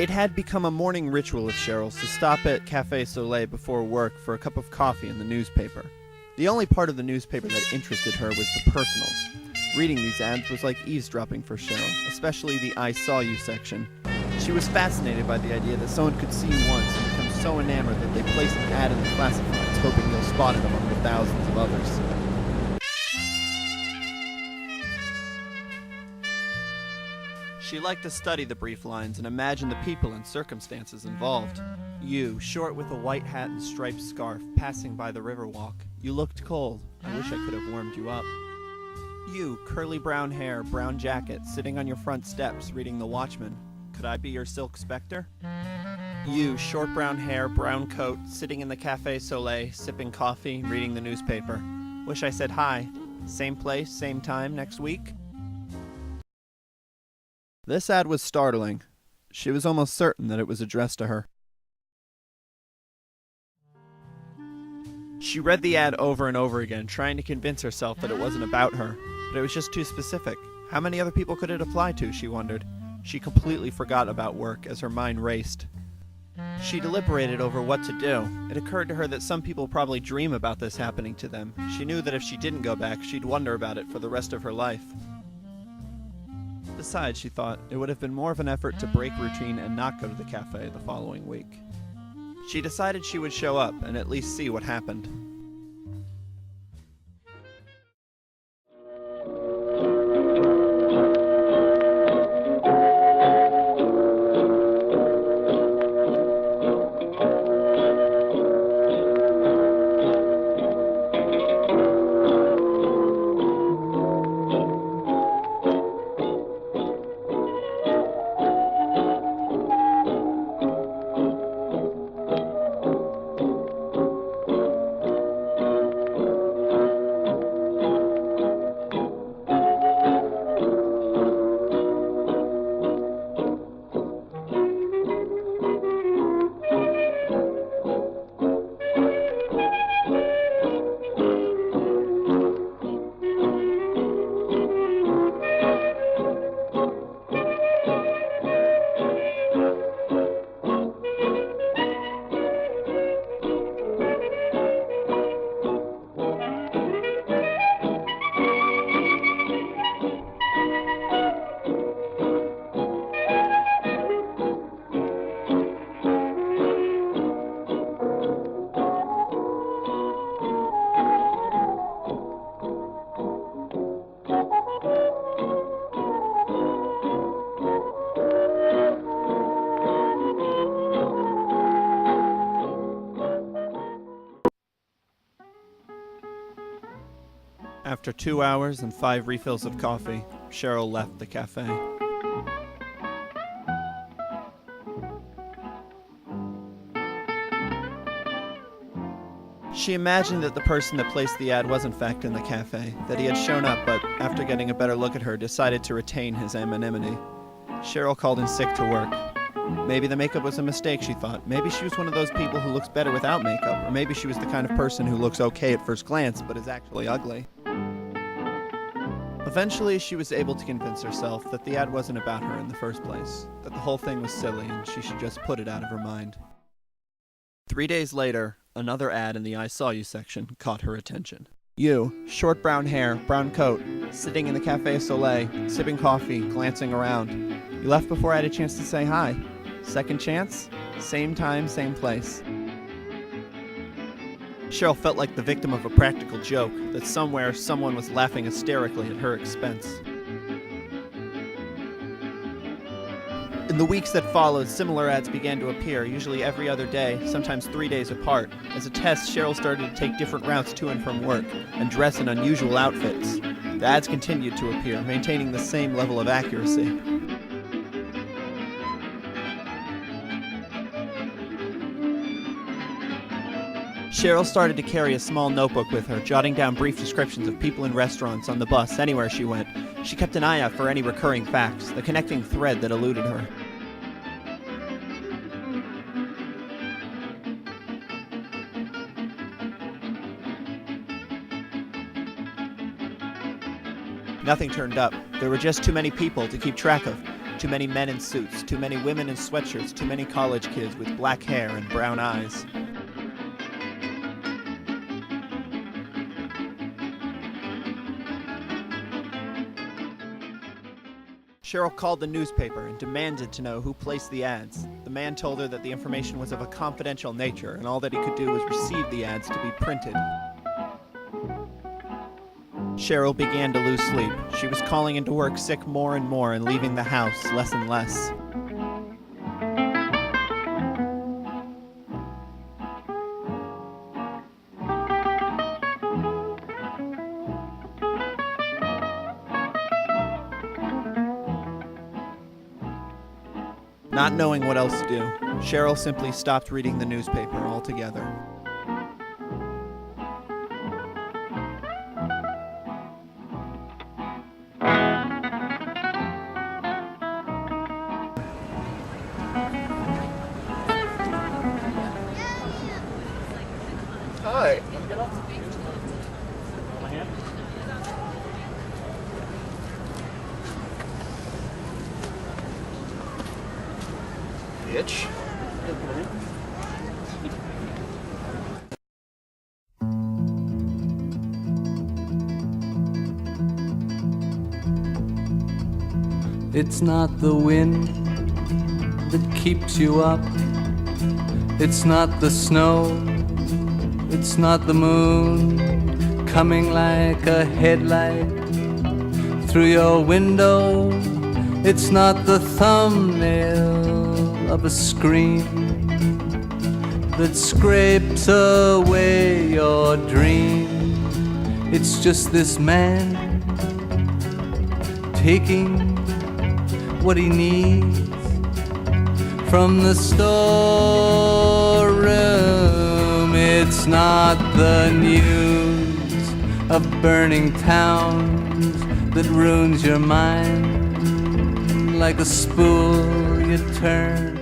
It had become a morning ritual of Cheryl's to stop at Café Soleil before work for a cup of coffee and the newspaper. The only part of the newspaper that interested her was the personals. Reading these ads was like eavesdropping for Cheryl, especially the I Saw You section. She was fascinated by the idea that someone could see you once and become so enamored that they place an ad in the classifieds hoping you'll spot it among the thousands of others. She liked to study the brief lines and imagine the people and circumstances involved. You, short with a white hat and striped scarf, passing by the Riverwalk. You looked cold. I wish I could have warmed you up. You, curly brown hair, brown jacket, sitting on your front steps, reading The Watchman. Could I be your silk spectre? You, short brown hair, brown coat, sitting in the Café Soleil, sipping coffee, reading the newspaper. Wish I said hi. Same place, same time, next week? This ad was startling. She was almost certain that it was addressed to her. She read the ad over and over again, trying to convince herself that it wasn't about her, but it was just too specific. How many other people could it apply to, she wondered. She completely forgot about work as her mind raced. She deliberated over what to do. It occurred to her that some people probably dream about this happening to them. She knew that if she didn't go back, she'd wonder about it for the rest of her life. Besides, she thought, it would have been more of an effort to break routine and not go to the cafe the following week. She decided she would show up and at least see what happened. After 2 hours and 5 refills of coffee, Cheryl left the cafe. She imagined that the person that placed the ad was in fact in the cafe, that he had shown up, but after getting a better look at her, decided to retain his anonymity. Cheryl called in sick to work. Maybe the makeup was a mistake, she thought. Maybe she was one of those people who looks better without makeup, or maybe she was the kind of person who looks okay at first glance, but is actually ugly. Eventually, she was able to convince herself that the ad wasn't about her in the first place, that the whole thing was silly and she should just put it out of her mind. 3 days later, another ad in the I Saw You section caught her attention. You, short brown hair, brown coat, sitting in the Café Soleil, sipping coffee, glancing around. You left before I had a chance to say hi. Second chance? Same time, same place. Cheryl felt like the victim of a practical joke, that somewhere someone was laughing hysterically at her expense. In the weeks that followed, similar ads began to appear, usually every other day, sometimes 3 days apart. As a test, Cheryl started to take different routes to and from work, and dress in unusual outfits. The ads continued to appear, maintaining the same level of accuracy. Cheryl started to carry a small notebook with her, jotting down brief descriptions of people in restaurants, on the bus, anywhere she went. She kept an eye out for any recurring facts, the connecting thread that eluded her. Nothing turned up. There were just too many people to keep track of. Too many men in suits, too many women in sweatshirts, too many college kids with black hair and brown eyes. Cheryl called the newspaper and demanded to know who placed the ads. The man told her that the information was of a confidential nature and all that he could do was receive the ads to be printed. Cheryl began to lose sleep. She was calling into work sick more and more and leaving the house less and less. Not knowing what else to do, Cheryl simply stopped reading the newspaper altogether. Hi. Bitch. It's not the wind that keeps you up. It's not the snow. It's not the moon coming like a headlight through your window. It's not the thumbnail of a screen that scrapes away your dream. It's just this man taking what he needs from the storeroom. It's not the news of burning towns that ruins your mind like a spool you turn